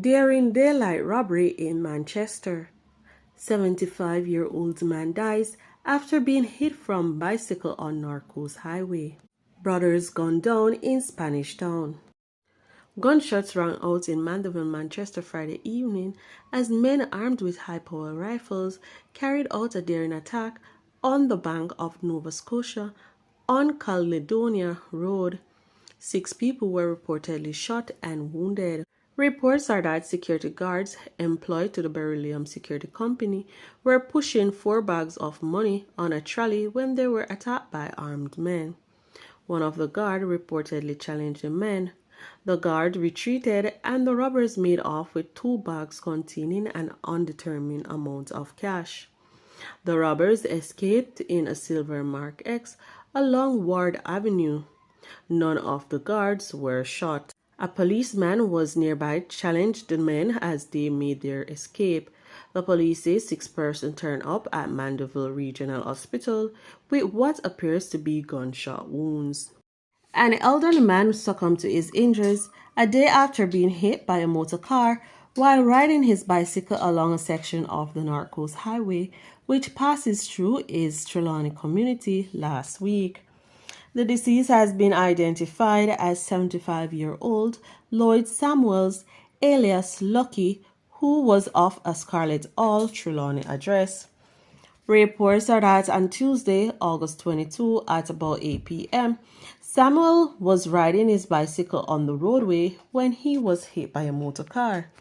Daring daylight robbery in Manchester. 75-year-old man dies after being hit from bicycle on North Coast Highway. Brothers gunned down in Spanish Town. Gunshots rang out in Mandeville, Manchester Friday evening as men armed with high-power rifles carried out a daring attack on the bank of Nova Scotia on Caledonia Road. 6 people were reportedly shot and wounded. Reports are that security guards employed to the Beryllium Security Company were pushing 4 bags of money on a trolley when they were attacked by armed men. One of the guards reportedly challenged the men. The guard retreated and the robbers made off with 2 bags containing an undetermined amount of cash. The robbers escaped in a silver Mark X along Ward Avenue. None of the guards were shot. A policeman was nearby challenged the men as they made their escape. The police say 6 persons turned up at Mandeville Regional Hospital with what appears to be gunshot wounds. An elderly man succumbed to his injuries a day after being hit by a motor car while riding his bicycle along a section of the North Coast Highway, which passes through his Trelawney community last week. The deceased has been identified as 75-year-old Lloyd Samuels, alias Lucky, who was of a Scarlett Hall, Trelawney address. Reports are that on Tuesday, August 22, at about 8 p.m., Samuel was riding his bicycle on the roadway when he was hit by a motor car.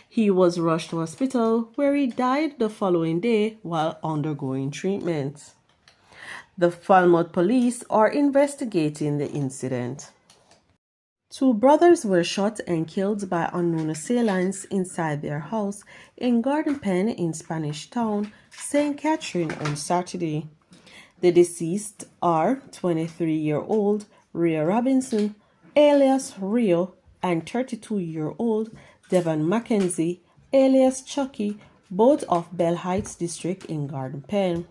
He was rushed to hospital where he died the following day while undergoing treatment. The Falmouth police are investigating the incident. 2 brothers were shot and killed by unknown assailants inside their house in Garden Pen in Spanish Town, St. Catherine on Saturday. The deceased are 23-year-old Rio Robinson, alias Rio, and 32-year-old Devon Mackenzie, alias Chucky, both of Bell Heights District in Garden Pen.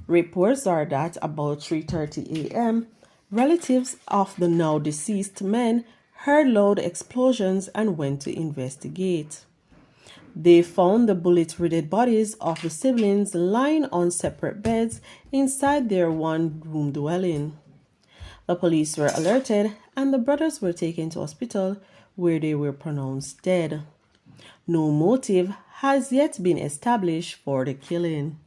Reports are that about 3:30 a.m., relatives of the now deceased men heard loud explosions and went to investigate. They found the bullet-riddled bodies of the siblings lying on separate beds inside their one-room dwelling. The police were alerted and the brothers were taken to hospital where they were pronounced dead. No motive has yet been established for the killing.